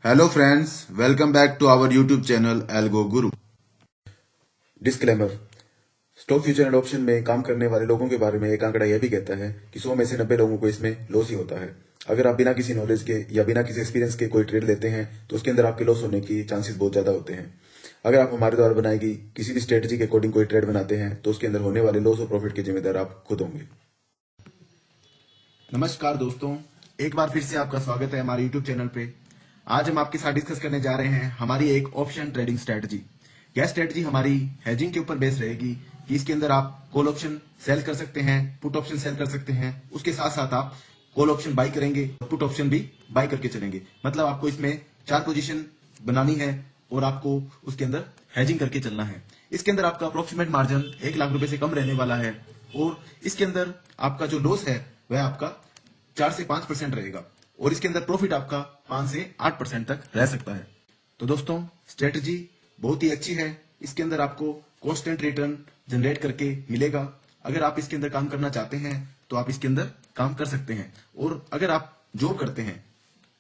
Hello friends, welcome back to our YouTube channel Algo Guru. Disclaimer. Stock future and option में काम करने वाले लोगों के बारे में एक आंकड़ा यह भी कहता है कि 100 में से 90 लोगों को इसमें लॉस ही होता है। अगर आप बिना किसी नॉलेज के या बिना किसी एक्सपीरियंस के कोई ट्रेड लेते हैं तो उसके अंदर आपके लॉस होने की चांसेस बहुत ज्यादा होते हैं। अगर आप हमारे द्वारा बनाई गई किसी भी स्ट्रेटजी के अकॉर्डिंग कोई ट्रेड बनाते हैं तो उसके अंदर होने वाले लॉस और प्रॉफिट के जिम्मेदार आप खुद होंगे। नमस्कार दोस्तों, एक बार फिर से आपका स्वागत है हमारे यूट्यूब चैनल पे। आज हम आपके साथ डिस्कस करने जा रहे हैं हमारी एक ऑप्शन ट्रेडिंग स्ट्रेटजी। यह स्ट्रेटजी हमारी हेजिंग के ऊपर बेस्ड रहेगी कि इसके अंदर आप कॉल ऑप्शन सेल कर सकते हैं, पुट ऑप्शन सेल कर सकते हैं। उसके साथ साथ आप कॉल ऑप्शन बाई करेंगे, पुट ऑप्शन भी बाई करके चलेंगे। मतलब आपको इसमें 4 पोजीशन बनानी है और आपको उसके अंदर हेजिंग करके चलना है। इसके अंदर आपका अप्रोक्सीमेट मार्जिन 1 लाख रुपए से कम रहने वाला है और इसके अंदर आपका जो लॉस है वह आपका 4 से 5% रहेगा और इसके अंदर प्रॉफिट आपका 5 से 8% तक रह सकता है। तो दोस्तों, स्ट्रेटजी बहुत ही अच्छी है। इसके अंदर आपको कांस्टेंट रिटर्न जनरेट करके मिलेगा। अगर आप इसके अंदर काम करना चाहते हैं तो आप इसके अंदर काम कर सकते हैं। और अगर आप जॉब करते हैं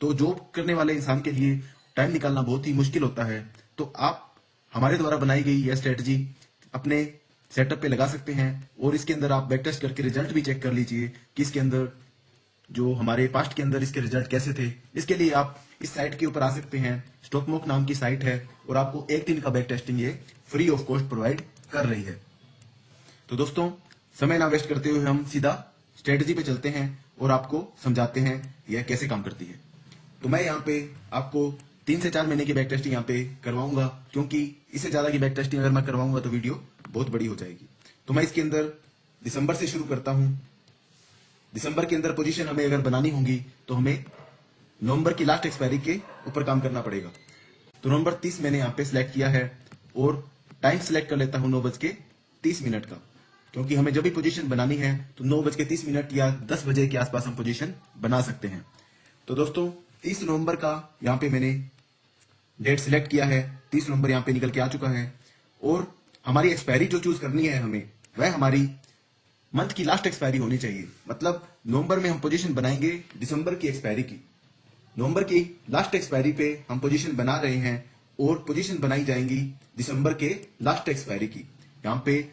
तो जॉब करने वाले इंसान के लिए टाइम निकालना बहुत ही मुश्किल होता है। तो आप हमारे द्वारा बनाई गई यह स्ट्रेटजी अपने सेटअप पे लगा सकते हैं और इसके अंदर आप बैक टेस्ट करके रिजल्ट भी चेक कर लीजिए कि इसके अंदर जो हमारे पास्ट के अंदर इसके रिजल्ट कैसे थे। इसके लिए आप इस साइट के ऊपर आ सकते हैं। स्टॉकमोक नाम की साइट है और आपको 1 दिन का बैक टेस्टिंग ये फ्री ऑफ कॉस्ट प्रोवाइड कर रही है। तो दोस्तों, समय ना वेस्ट करते हुए हम सीधा स्ट्रेटजी पे चलते हैं और आपको समझाते हैं यह कैसे काम करती है। तो मैं यहाँ पे आपको 3 से 4 महीने की बैक टेस्टिंग यहाँ पे करवाऊंगा, क्योंकि इससे ज्यादा की बैक टेस्टिंग अगर मैं करवाऊंगा तो वीडियो बहुत बड़ी हो जाएगी। तो मैं इसके अंदर दिसंबर से शुरू करता हूं। दिसंबर के अंदर पोजीशन हमें अगर बनानी होगी तो हमें नवंबर की लास्ट एक्सपायरी के ऊपर काम करना पड़ेगा। तो नवंबर 30 मैंने यहाँ पे सिलेक्ट किया है और टाइम सिलेक्ट कर लेता हूँ 9:30 का, क्योंकि हमें जब भी पोजीशन बनानी है तो 9:30 या 10 बजे के आसपास हम पोजीशन बना सकते हैं। तो दोस्तों, 30 नवंबर का यहाँ पे मैंने डेट सिलेक्ट किया है। 30 नवंबर यहाँ पे निकल के आ चुका है और हमारी एक्सपायरी जो चूज करनी है हमें, वह हमारी मंथ की लास्ट एक्सपायरी होनी चाहिए। मतलब नवंबर में हम पोजीशन बनाएंगे दिसंबर की एक्सपायरी की। नवंबर की लास्ट एक्सपायरी पे हम पोजीशन बना रहे हैं और पोजीशन बनाई जाएंगी दिसंबर के लास्ट एक्सपायरी की। यहाँ पे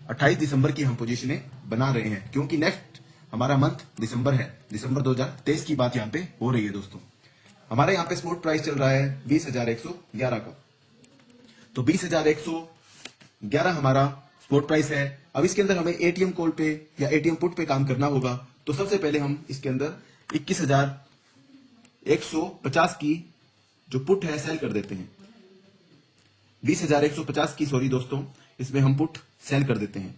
28 दिसंबर की हम पोजीशनें बना रहे हैं, क्योंकि नेक्स्ट हमारा मंथ दिसंबर है। दिसंबर 2023 की बात यहाँ पे हो रही है। दोस्तों, हमारे यहाँ पे स्पॉट प्राइस चल रहा है 20,111 का। तो 20,111 हमारा स्पॉट प्राइस है। अब इसके अंदर हमें एटीएम कॉल पे या एटीएम पुट पे काम करना होगा। तो सबसे पहले हम इसके अंदर 21,150 की जो पुट है सेल कर देते हैं। 20,150 की, सॉरी दोस्तों, इसमें हम पुट सेल कर देते हैं।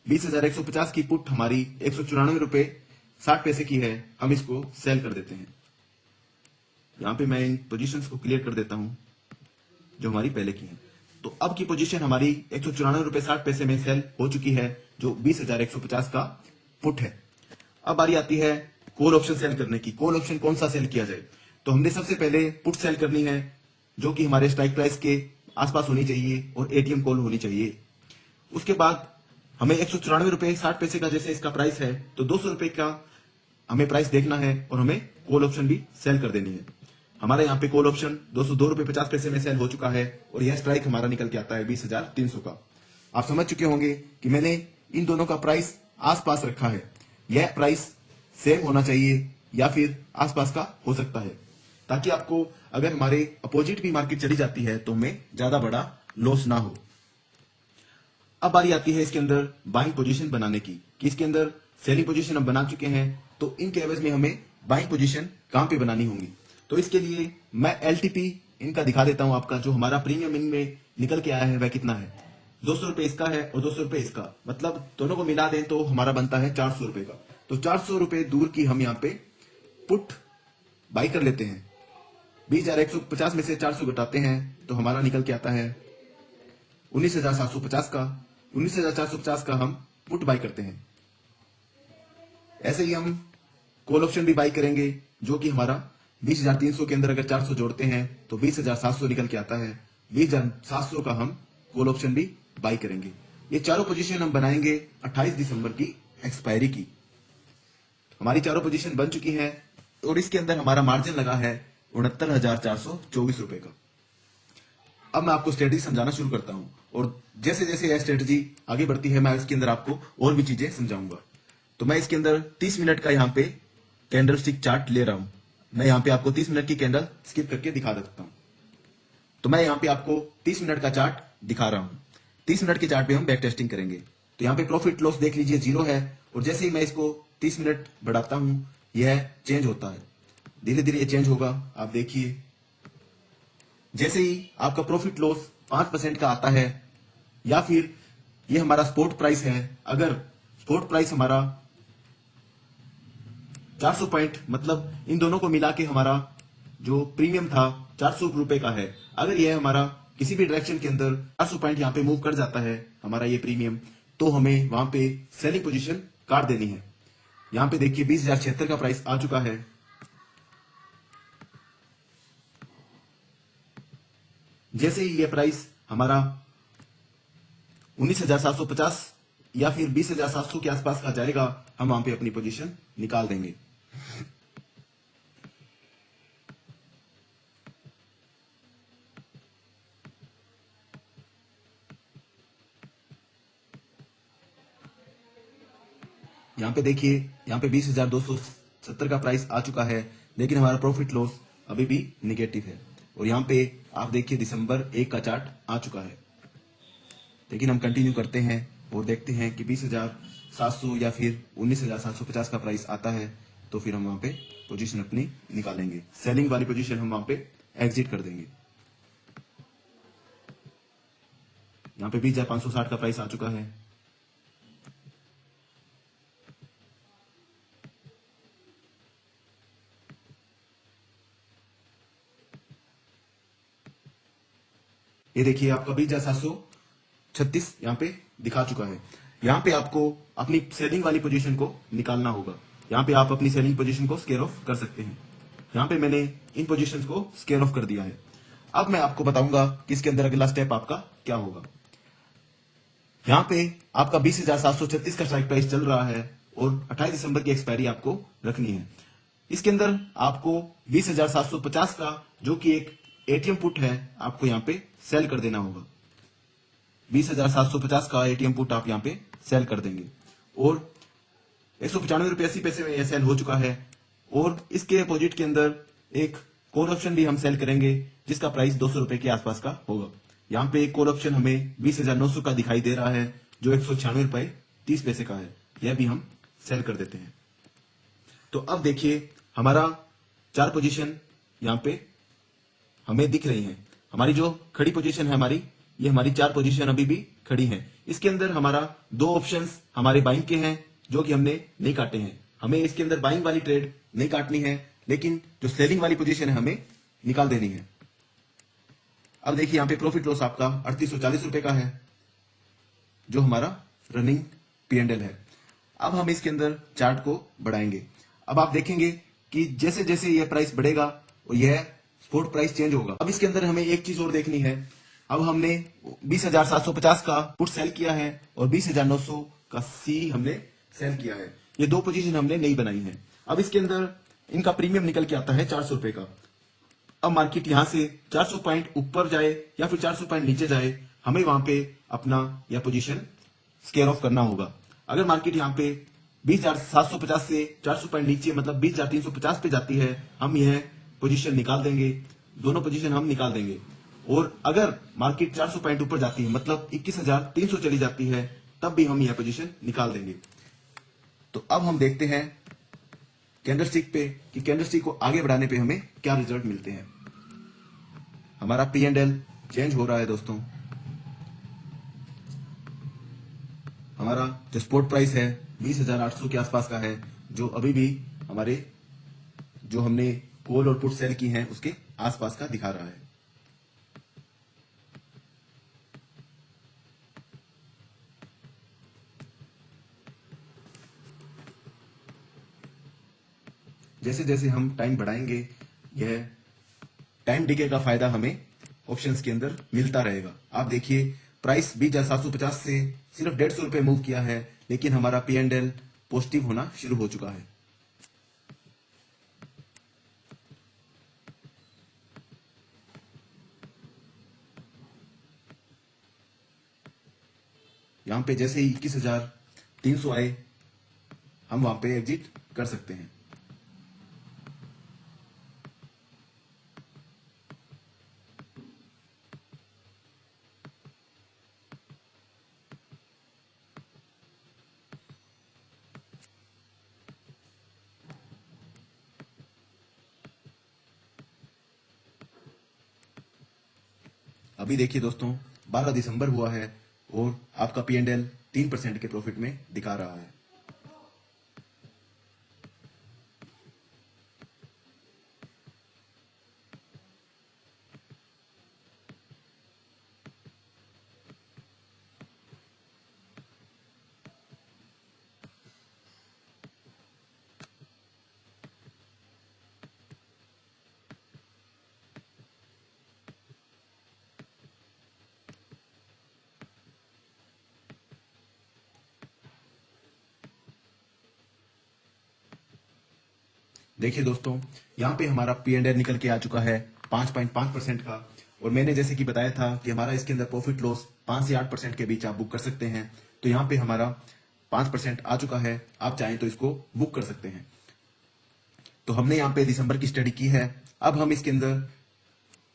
20,150 की पुट हमारी 194 रुपए 60 पैसे की है, हम इसको सेल कर देते हैं। यहां पे मैं इन पोजीशंस को क्लियर कर देता हूं जो हमारी पहले की है। तो अब की पोजीशन हमारी 194 रुपए 60 पैसे में सेल हो चुकी है, जो 20,150 का पुट है। अब बारी आती है कॉल ऑप्शन सेल करने की। कॉल ऑप्शन कौन सा सेल किया जाए? तो हमने सबसे पहले पुट सेल करनी है, जो कि हमारे स्ट्राइक प्राइस के आसपास होनी चाहिए और एटीएम कॉल होनी चाहिए। उसके बाद हमें 194 रुपए 60 पैसे का जैसे इसका प्राइस है, तो 200 रुपए का हमें प्राइस देखना है और हमें कॉल ऑप्शन भी सेल कर देनी है। हमारे यहाँ पे कॉल ऑप्शन 202 रुपए 50 पैसे में सेल हो चुका है और यह स्ट्राइक हमारा निकल के आता है 20,300 का। आप समझ चुके होंगे कि मैंने इन दोनों का प्राइस आसपास रखा है। यह प्राइस सेम होना चाहिए या फिर आसपास का हो सकता है, ताकि आपको अगर हमारे अपोजिट भी मार्केट चली जाती है तो हमें ज्यादा बड़ा लॉस ना हो। अब बारी आती है इसके अंदर बाइंग पोजीशन बनाने की, कि इसके अंदर सेलिंग पोजीशन हम बना चुके हैं, तो इनके एवज में हमें बाइंग पोजीशन कहां पे बनानी होंगी। तो इसके लिए मैं एलटीपी इनका दिखा देता हूं आपका। जो हमारा प्रीमियम इनमें निकल के आया है वह कितना है, 200 रुपए इसका है और 200 रुपए इसका, मतलब दोनों को मिला दें तो हमारा बनता है 400 रुपए का। तो 400 रुपए दूर की हम यहाँ पे पुट बाई कर लेते हैं। 20,150 में से 400 घटाते हैं तो हमारा निकल के आता है 19,750 का। 19,450 का हम पुट बाई करते हैं। ऐसे ही हम कॉल ऑप्शन भी बाई करेंगे, जो कि हमारा 20,300 के अंदर अगर 400 जोड़ते हैं तो 20,700 निकल के आता है। 20,700 का हम कॉल ऑप्शन भी बाई करेंगे। ये चारों पोजीशन हम बनाएंगे 28 दिसंबर की एक्सपायरी की। हमारी चारों पोजीशन बन चुकी हैं और इसके अंदर हमारा मार्जिन लगा है ₹69,424 का। अब मैं आपको स्ट्रेटजी समझाना शुरू करता हूं और जैसे जैसे यह स्ट्रेटजी आगे बढ़ती है मैं इसके अंदर आपको और भी चीजें समझाऊंगा। तो मैं इसके अंदर 30 मिनट का यहाँ पे कैंडल स्टिक चार्ट ले रहा हूं। मैं यहाँ पे आपको 30 मिनट की कैंडल स्किप करके दिखा सकता हूं। तो मैं यहाँ पे आपको 30 मिनट का चार्ट दिखा रहा हूं। 30 मिनट के चार्ट पे हम बैक टेस्टिंग करेंगे। तो यहाँ पे प्रॉफिट लॉस देख लीजिए 0 है और जैसे ही मैं इसको 30 मिनट बढ़ाता हूं यह चेंज होता है, धीरे धीरे ये चेंज होगा। आप देखिए जैसे ही आपका प्रॉफिट लॉस 5% का आता है या फिर ये हमारा स्पॉट प्राइस है, अगर स्पॉट प्राइस हमारा 400 पॉइंट मतलब इन दोनों को मिला के हमारा जो प्रीमियम था 400 रुपए का है, अगर यह हमारा किसी भी डायरेक्शन के अंदर 400 पॉइंट यहाँ पे मूव कर जाता है हमारा ये प्रीमियम, तो हमें वहां पे सेलिंग पोजीशन काट देनी है। यहाँ पे देखिए 20,076 का प्राइस आ चुका है। जैसे ही ये प्राइस हमारा 19,750 या फिर 20,700 के आसपास का जाएगा, हम वहां पे अपनी पोजीशन निकाल देंगे। यहाँ पे देखिए, यहाँ पे 20,270 का प्राइस आ चुका है, लेकिन हमारा प्रॉफिट लॉस अभी भी निगेटिव है। और यहाँ पे आप देखिए दिसंबर 1 का चार्ट आ चुका है। लेकिन हम कंटिन्यू करते हैं और देखते हैं कि 20,700 या फिर 19,750 का प्राइस आता है, तो फिर हम वहां पे पोजीशन अपनी निकालेंगे। सेलिंग वाली पोजीशन हम वहां पे एग्जिट कर देंगे। यहाँ पे 20,560 का प्राइस आ चुका है। ये देखिए आपका 20,736 यहाँ पे दिखा चुका है। यहाँ पे आपको अपनी सेलिंग वाली पोजीशन को निकालना होगा। यहाँ पे आप अपनी सेलिंग पोजीशन को स्केयर ऑफ कर सकते हैं। यहाँ पे मैंने इन पोजीशंस को स्केयर ऑफ कर दिया है। अब मैं आपको बताऊंगा कि इसके अंदर अगला स्टेप आपका क्या होगा। यहाँ पे आपका 20,736 का स्ट्राइक प्राइस चल रहा है और 28 दिसंबर की एक्सपायरी आपको रखनी है। इसके अंदर आपको 20,750 का जो कि एक एटीएम पुट है, आपको यहाँ पे सेल कर देना होगा। 20,750 का एटीएम पुट आप यहाँ पे सेल कर देंगे और 195 रुपये 80 पैसे में यह सेल हो चुका है। और इसके अपोजिट के अंदर एक कॉल ऑप्शन भी हम सेल करेंगे जिसका प्राइस 200 रुपए के आसपास का होगा। यहाँ पे एक कॉल ऑप्शन हमें 20,900 का दिखाई दे रहा है जो 196 रुपए 30 पैसे का है, यह भी हम सेल कर देते हैं। तो अब देखिए हमारा 4 पोजीशन यहाँ पे हमें दिख रही हैं। हमारी जो खड़ी पोजीशन है ये हमारी 4 पोजीशन अभी भी खड़ी हैं। इसके अंदर हमारा 2 ऑप्शंस हमारे बाइंग के हैं जो कि हमने नहीं काटे हैं। हमें इसके अंदर बाइंग वाली ट्रेड नहीं काटनी है, लेकिन जो सेलिंग वाली पोजीशन है हमें निकाल देनी है। अब देखिए यहाँ पे प्रॉफिट लॉस आपका 3840 रुपए का है जो हमारा रनिंग P&L है। अब हम इसके अंदर चार्ट को बढ़ाएंगे। अब आप देखेंगे कि जैसे जैसे यह प्राइस बढ़ेगा और यह स्पॉट प्राइस चेंज होगा। अब इसके अंदर हमें एक चीज और देखनी है। अब हमने 20,750 का पुट सेल किया है और 20,900 का सी हमने सेल किया है। ये 2 पोजीशन हमने नहीं बनाई है। अब इसके अंदर इनका प्रीमियम निकल के आता है 400 रुपए का। अब मार्केट यहां से 400 पॉइंट ऊपर जाए या फिर 400 पॉइंट नीचे जाए, हमें वहां पे अपना यह पोजीशन स्केयर ऑफ करना होगा। अगर मार्केट यहाँ पे 20,750 से 400 पॉइंट नीचे मतलब 20,350 पे जाती है, हम यह पोजीशन निकाल देंगे। दोनों पोजीशन हम निकाल देंगे। और अगर मार्केट 400 पॉइंट ऊपर जाती है मतलब 21,300 चली जाती है, तब भी हम यह पोजीशन निकाल देंगे। तो अब हम देखते हैं कैंडलस्टिक पे कि कैंडलस्टिक को आगे बढ़ाने पे हमें क्या रिजल्ट मिलते हैं। हमारा P&L चेंज हो रहा है दोस्तों। हमारा जो स्पॉट प्राइस है 20,800 के आसपास का है, जो अभी भी हमारे जो हमने कॉल और पुट सेल की हैं उसके आसपास का दिखा रहा है। जैसे जैसे हम टाइम बढ़ाएंगे, यह टाइम डिके का फायदा हमें ऑप्शंस के अंदर मिलता रहेगा। आप देखिए प्राइस 20,750 से सिर्फ 150 रुपए मूव किया है, लेकिन हमारा P&L पॉजिटिव होना शुरू हो चुका है। यहाँ पे जैसे ही 21,300 आए हम वहां पे एग्जिट कर सकते हैं। अभी देखिए दोस्तों 12 दिसंबर हुआ है और आपका P&L 3% के प्रॉफिट में दिखा रहा है। देखिए दोस्तों यहाँ पे हमारा P&L निकल के आ चुका है 5.5% का, और मैंने जैसे कि बताया था कि हमारा इसके अंदर प्रॉफिट लॉस 5 से 8% के बीच आप बुक कर सकते हैं। तो यहाँ पे हमारा 5% आ चुका है, आप चाहें तो इसको बुक कर सकते हैं। तो हमने यहाँ पे दिसंबर की स्टडी की है। अब हम इसके अंदर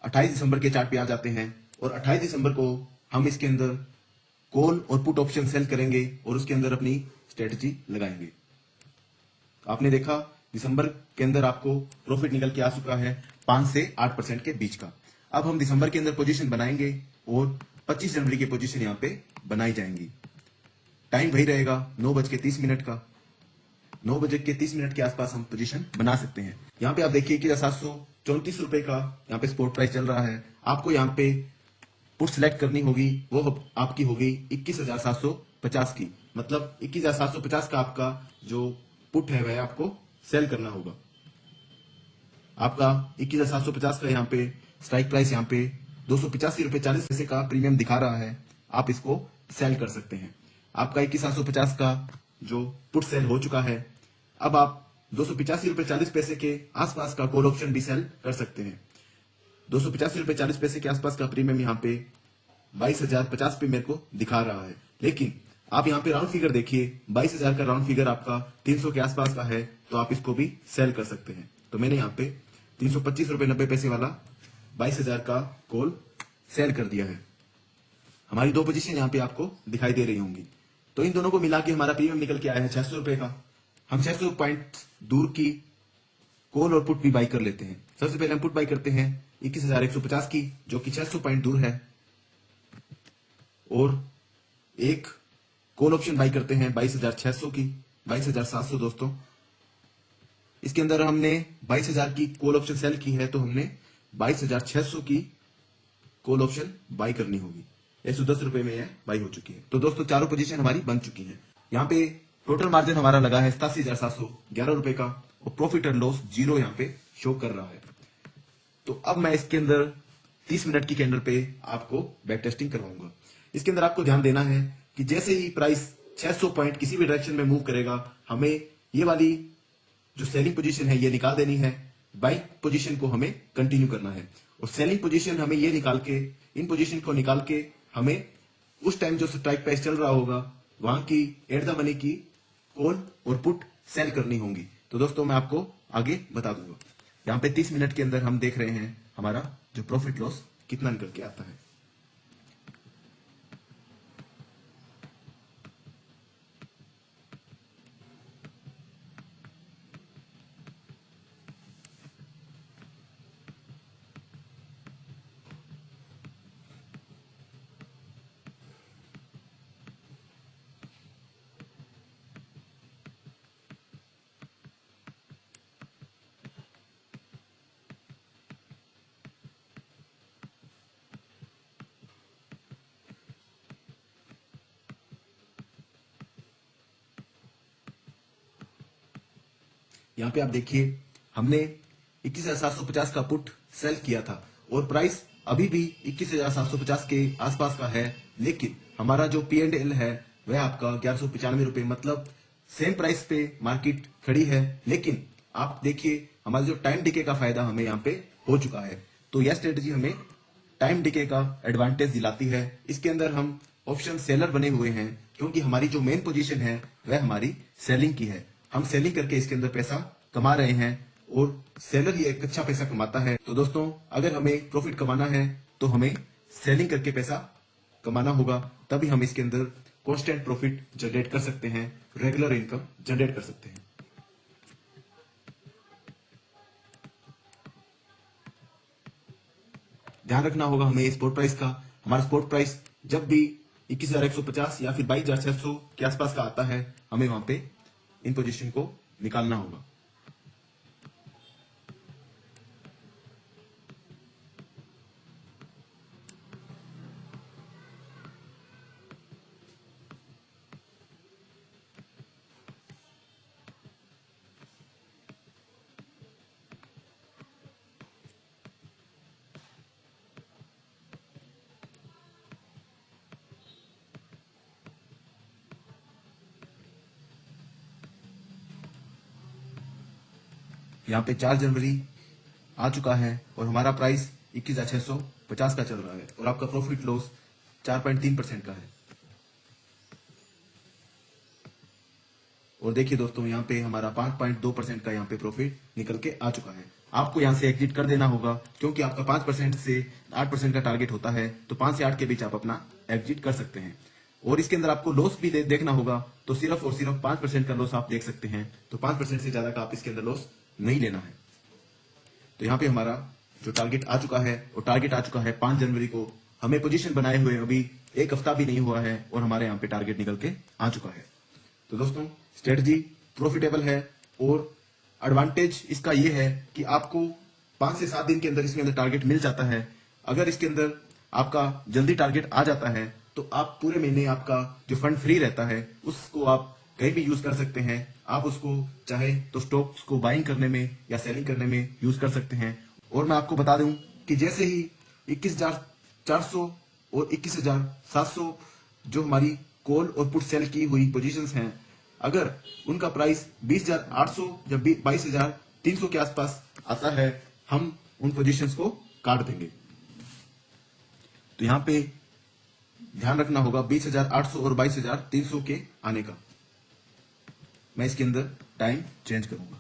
28 दिसंबर के चार्ट पे आ जाते हैं, और 28 दिसंबर को हम इसके अंदर कॉल और पुट ऑप्शन सेल करेंगे और उसके अंदर अपनी स्ट्रेटजी लगाएंगे। आपने देखा दिसंबर के अंदर आपको प्रॉफिट निकल के आ चुका है 5 से 8% के बीच का। अब हम दिसंबर के अंदर पोजीशन बनाएंगे और 25 जनवरी की पोजीशन यहाँ पे बनाई जाएंगी। टाइम वही रहेगा 9:30 का। 9:30 के आसपास हम पोजीशन बना सकते हैं। यहाँ पे आप देखिए कि 734 रुपए का यहाँ पे स्पॉट प्राइस चल रहा है। आपको यहाँ पे पुट सिलेक्ट करनी होगी, वो आपकी होगी 21,750 की, मतलब 21,750 का आपका जो पुट है वह आपको सेल करना होगा। आपका 21,750 का यहाँ पे स्ट्राइक प्राइस यहाँ पे 285 रुपए 40 पैसे का प्रीमियम दिखा रहा है, आप इसको सेल कर सकते हैं। आपका 21,750 का जो पुट सेल हो चुका है। अब आप 285 रुपए 40 पैसे के आसपास का कॉल ऑप्शन भी सेल कर सकते हैं। 285 रुपए 40 पैसे के आसपास का प्रीमियम यहाँ पे 22,050 पे मेरे को दिखा रहा है, लेकिन आप यहाँ पे राउंड फिगर देखिए 22,000 का राउंड फिगर आपका 300 के आसपास का है, तो आप इसको भी सेल कर सकते हैं। तो मैंने यहाँ पे 325 रुपए 90 पैसे वाला 22,000 का कॉल सेल कर दिया है। हमारी दो पोजीशन यहाँ पे आपको दिखाई दे रही होंगी। तो इन दोनों को मिला के हमारा प्रीमियम निकल के आया है 600 रुपए का। हम 600 पॉइंट दूर की कॉल और पुट भी बाई कर लेते हैं। सबसे पहले हम पुट बाई करते हैं 21,150 की, जो कि 600 पॉइंट दूर है, और एक कॉल ऑप्शन बाई करते हैं 22,600 की, 22,700 दोस्तों। इसके अंदर हमने 22,000 की कॉल ऑप्शन सेल की है, तो हमने 22,600 की कॉल ऑप्शन बाई करनी होगी। 110 रुपए में यह बाई हो चुकी है। तो दोस्तों चारों पोजीशन हमारी बन चुकी है। यहाँ पे टोटल मार्जिन हमारा लगा है 87,711 रुपए का, और प्रॉफिट एंड लॉस 0 यहाँ पे शो कर रहा है। तो अब मैं इसके अंदर 30 मिनट की कैंडल पे आपको बैक टेस्टिंग करवाऊंगा। इसके अंदर आपको ध्यान देना है कि जैसे ही प्राइस 600 पॉइंट किसी भी डायरेक्शन में मूव करेगा, हमें ये वाली जो सेलिंग पोजीशन है ये निकाल देनी है, बाइंग पोजीशन को हमें कंटिन्यू करना है, और सेलिंग पोजीशन हमें ये निकाल के, इन पोजीशन को निकाल के हमें उस टाइम जो स्ट्राइक प्राइस चल रहा होगा वहां की एट द मनी की कॉल और पुट सेल करनी होंगी। तो दोस्तों मैं आपको आगे बता दूंगा। यहाँ पे 30 मिनट के अंदर हम देख रहे हैं हमारा जो प्रॉफिट लॉस कितना निकल के आता है। यहाँ पे आप देखिए हमने 21,750 का पुट सेल किया था, और प्राइस अभी भी 21,750 के आसपास का है, लेकिन हमारा जो P&L है वह आपका 1195 रुपए, मतलब सेम प्राइस पे मार्केट खड़ी है, लेकिन आप देखिए हमारा जो टाइम डिके का फायदा हमें यहाँ पे हो चुका है। तो यह स्ट्रेटेजी हमें टाइम डिके का एडवांटेज दिलाती है। इसके अंदर हम ऑप्शन सेलर बने हुए हैं, क्योंकि हमारी जो मेन पोजीशन है वह हमारी सेलिंग की है। हम सेलिंग करके इसके अंदर पैसा कमा रहे हैं और सेलर ही एक अच्छा पैसा कमाता है। तो दोस्तों, अगर हमें प्रॉफिट कमाना है तो हमें सेलिंग करके पैसा कमाना होगा, तभी हम इसके अंदर कॉन्स्टेंट प्रॉफिट जनरेट कर सकते हैं, रेगुलर इनकम जनरेट कर सकते हैं। ध्यान रखना होगा हमें स्पॉट प्राइस का। हमारा स्पॉट प्राइस जब भी 21,150 या फिर 22,600 के आसपास का आता है, हमें वहां पे इन पोजीशन को निकालना होगा। यहाँ पे 4 जनवरी आ चुका है और हमारा प्राइस 21,650 का चल रहा है और आपका प्रॉफिट लॉस 4.3% का है। और देखिए दोस्तों, यहाँ पे हमारा 5.2% का यहाँ पे प्रॉफिट निकल के आ चुका है। आपको यहाँ से एग्जिट कर देना होगा, क्योंकि आपका 5% से 8% का टारगेट होता है, तो 5 से 8 के बीच आप अपना एग्जिट कर सकते हैं। और इसके अंदर आपको लॉस भी देखना होगा, तो सिर्फ और सिर्फ 5% का लॉस आप देख सकते हैं। तो 5% से ज्यादा का आप इसके अंदर लॉस नहीं लेना है। तो यहाँ पे हमारा जो टारगेट आ चुका है, वो टारगेट आ चुका है 5 जनवरी को। हमें पोजीशन बनाए हुए अभी एक हफ्ता भी नहीं हुआ है और हमारे यहाँ पे टारगेट निकल के आ चुका है। तो दोस्तों, स्ट्रेटजी प्रॉफिटेबल है और एडवांटेज इसका ये है कि आपको 5 से 7 दिन के अंदर इसके अंदर टारगेट मिल जाता है। अगर इसके अंदर आपका जल्दी टारगेट आ जाता है तो आप पूरे महीने आपका जो फंड फ्री रहता है उसको आप कहीं भी यूज कर सकते हैं। आप उसको चाहे तो स्टॉक्स को बाइंग करने में या सेलिंग करने में यूज कर सकते हैं। और मैं आपको बता दूं कि जैसे ही 21,400 और 21,700 जो हमारी कॉल और पुट सेल की हुई पोजीशंस हैं, अगर उनका प्राइस 20,800 या 22,300 के आसपास आता है, हम उन पोजीशंस को काट देंगे। तो यहां पे ध्यान रखना होगा 20,800 और 22,300 के आने का। मैं इसके अंदर टाइम चेंज करूंगा।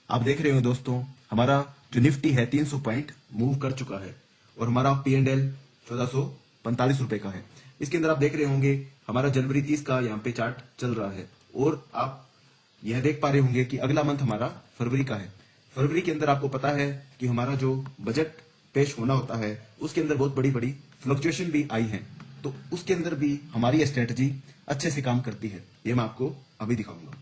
आप देख रहे हो दोस्तों, हमारा जो निफ्टी है 300 पॉइंट मूव कर चुका है और हमारा P&L 1445 रुपए का है। इसके अंदर आप देख रहे होंगे हमारा जनवरी 30 का यहाँ पे चार्ट चल रहा है और आप यह देख पा रहे होंगे कि अगला मंथ हमारा फरवरी का है। फरवरी के अंदर आपको पता है कि हमारा जो बजट पेश होना होता है उसके अंदर बहुत बड़ी बड़ी फ्लक्चुएशन भी आई है, तो उसके अंदर भी हमारी स्ट्रेटजी अच्छे से काम करती है। ये मैं आपको अभी दिखाऊंगा।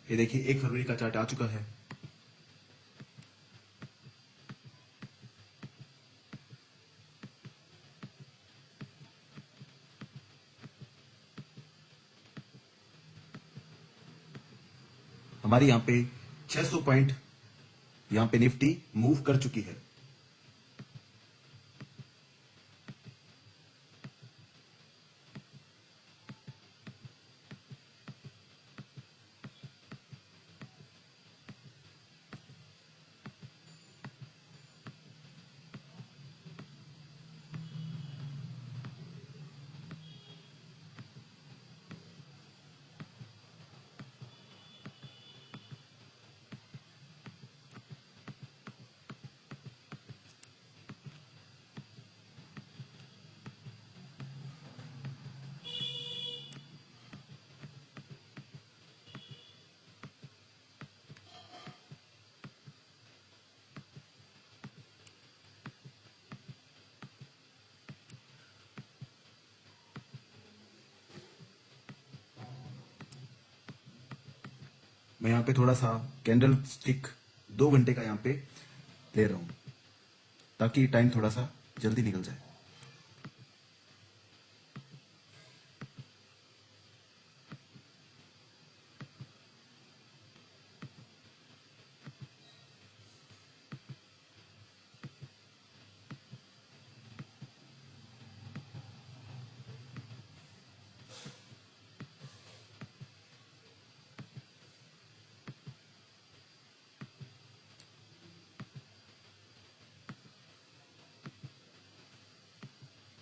ये देखिए 1 फरवरी का चार्ट आ चुका है। हमारी यहाँ पे 600 पॉइंट यहाँ पे निफ्टी मूव कर चुकी है। मैं यहाँ पे थोड़ा सा कैंडल स्टिक 2 घंटे का यहाँ पे ले रहा हूँ ताकि टाइम थोड़ा सा जल्दी निकल जाए।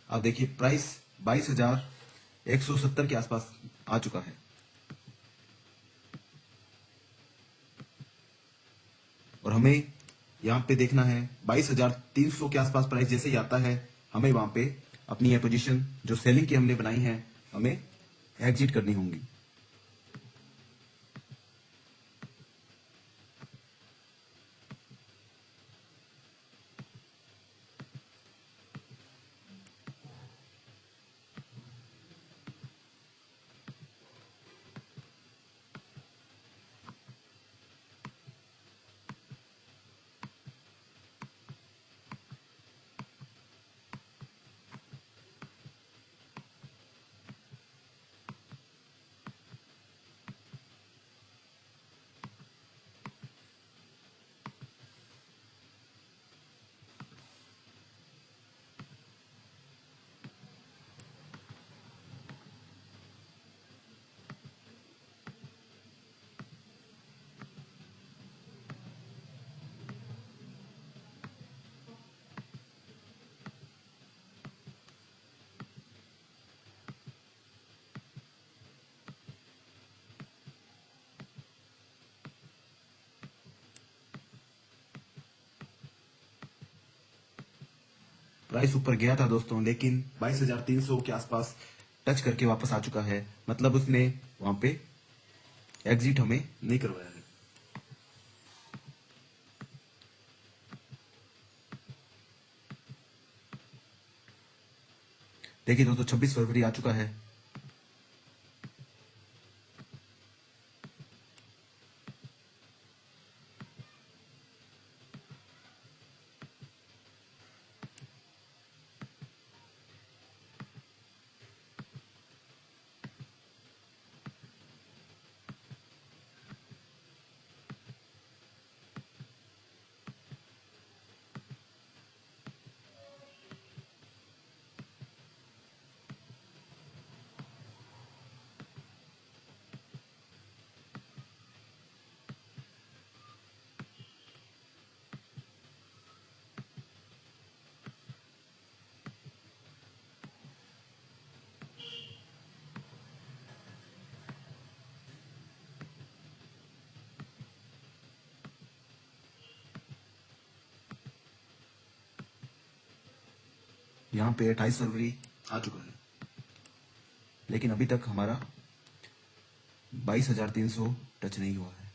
आप देखिए प्राइस 22,170 के आसपास आ चुका है और हमें यहाँ पे देखना है 22,300 के आसपास प्राइस जैसे ही आता है हमें वहां पे अपनी ये पोजीशन जो सेलिंग की हमने बनाई है हमें एग्जिट करनी होंगी। प्राइस ऊपर गया था दोस्तों, लेकिन 22,300 के आसपास टच करके वापस आ चुका है, मतलब उसने वहां पे एग्जिट हमें नहीं करवाया है। देखिए दोस्तों 26 फरवरी आ चुका है। यहाँ पे 28 फरवरी आ चुका है, लेकिन अभी तक हमारा 22,300 टच नहीं हुआ है।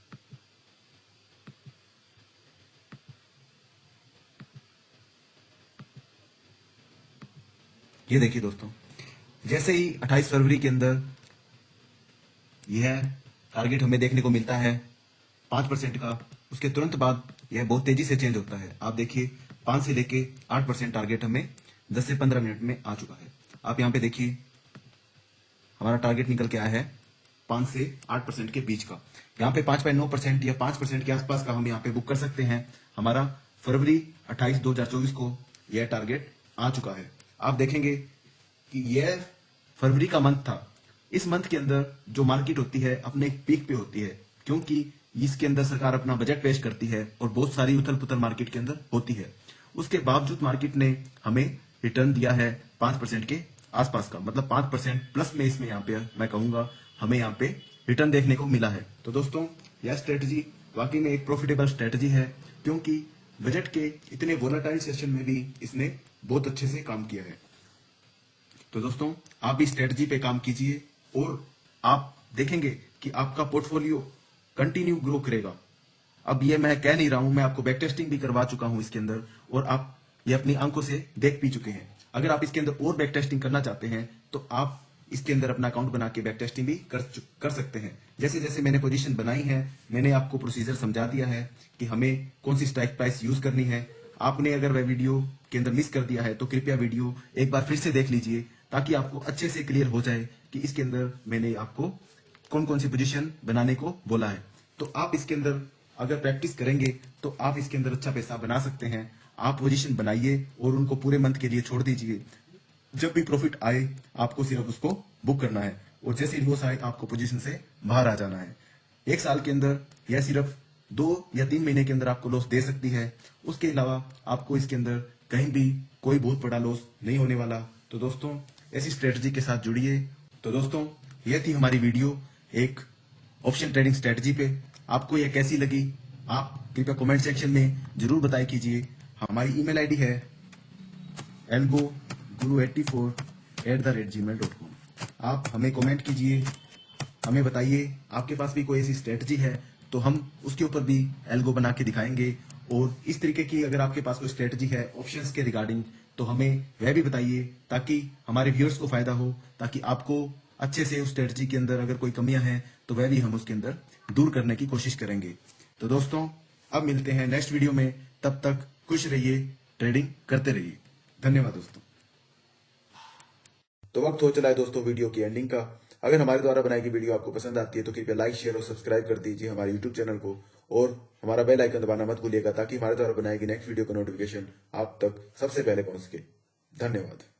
ये देखिए दोस्तों, जैसे ही 28 फरवरी के अंदर यह टारगेट हमें देखने को मिलता है 5% का, उसके तुरंत बाद यह बहुत तेजी से चेंज होता है। आप देखिए 5 से लेके 8% टारगेट हमें 10 से 15 मिनट में आ चुका है। आप यहाँ पे देखिए हमारा टारगेट निकल के आया है 5 से 8% के बीच का। यहाँ पे 5.9% या 5% के आसपास का हम यहाँ पे बुक कर सकते हैं। हमारा फरवरी 28 2024 को यह टारगेट आ चुका है। आप देखेंगे कि यह फरवरी का मंथ था। इस मंथ के अंदर जो मार्केट होती है अपने एक पीक पे होती है, क्योंकि इसके अंदर सरकार अपना बजट पेश करती है और बहुत सारी उथल पुथल मार्केट के अंदर होती है। उसके बावजूद मार्केट ने हमें रिटर्न दिया है 5% के आसपास का, मतलब 5% प्लस में इसमें यहाँ पे मैं कहूंगा हमें यहाँ पे रिटर्न देखने को मिला है। तो दोस्तों यह स्ट्रेटजी वाकई में एक प्रॉफिटेबल स्ट्रेटजी है, क्योंकि बजट के इतने वोलेटाइल सेशन में भी इसने बहुत अच्छे से काम किया है। तो दोस्तों आप भी स्ट्रेटजी पे काम कीजिए और आप देखेंगे कि आपका पोर्टफोलियो कंटिन्यू ग्रो करेगा। अब ये मैं कह नहीं रहा हूं, मैं आपको बैक टेस्टिंग भी करवा चुका हूं इसके अंदर और आप ये अपनी आंखों से देख भी चुके हैं। अगर आप इसके अंदर और बैक टेस्टिंग करना चाहते हैं तो आप इसके अंदर अपना अकाउंट बना के बैक टेस्टिंग भी कर सकते हैं। जैसे जैसे मैंने पोजीशन बनाई है, मैंने आपको प्रोसीजर समझा दिया है कि हमें कौन सी स्ट्राइक प्राइस यूज करनी है। आपने अगर वह वीडियो के अंदर मिस कर दिया है तो कृपया वीडियो एक बार फिर से देख लीजिए, ताकि आपको अच्छे से क्लियर हो जाए कि इसके अंदर मैंने आपको कौन कौन सी पोजीशन बनाने को बोला है। तो आप इसके अंदर अगर प्रैक्टिस करेंगे तो आप इसके अंदर अच्छा पैसा बना सकते हैं। आप पोजीशन बनाइए और उनको पूरे मंथ के लिए छोड़ दीजिए। जब भी प्रॉफिट आए आपको सिर्फ उसको बुक करना है, और जैसे ही लॉस आए आपको पोजीशन से बाहर आ जाना है। एक साल के अंदर यह सिर्फ 2 या 3 महीने के अंदर आपको लॉस दे सकती है। उसके अलावा आपको इसके अंदर कहीं भी कोई बहुत बड़ा लॉस नहीं होने वाला। तो दोस्तों, ऐसी स्ट्रेटजी के साथ जुड़िए। तो दोस्तों, यह थी हमारी वीडियो एक ऑप्शन ट्रेडिंग स्ट्रेटजी पे। आपको यह कैसी लगी आप कृपया कमेंट सेक्शन में जरूर बताया कीजिए। हमारी ईमेल आईडी है elgoguru84@gmail.com। आप हमें कमेंट कीजिए, हमें बताइए आपके पास भी कोई ऐसी स्ट्रेटजी है तो हम उसके ऊपर भी एल्गो बना के दिखाएंगे। और इस तरीके की अगर आपके पास कोई स्ट्रेटजी है ऑप्शंस के रिगार्डिंग तो हमें वह भी बताइए, ताकि हमारे व्यूअर्स को फायदा हो, ताकि आपको अच्छे से उस स्ट्रेटजी के अंदर अगर कोई कमियां हैं तो वह भी हम उसके अंदर दूर करने की कोशिश करेंगे। तो दोस्तों, अब मिलते हैं नेक्स्ट वीडियो में। तब तक खुश रहिए, ट्रेडिंग करते रहिए। धन्यवाद दोस्तों। तो वक्त हो चला है दोस्तों वीडियो की एंडिंग का। अगर हमारे द्वारा बनाई गई वीडियो आपको पसंद आती है तो कृपया लाइक, शेयर और सब्सक्राइब कर दीजिए हमारे यूट्यूब चैनल को, और हमारा बेल आइकन दबाना मत भूलिएगा, ताकि हमारे द्वारा बनाई गई नेक्स्ट वीडियो का नोटिफिकेशन आप तक सबसे पहले पहुंच सके। धन्यवाद।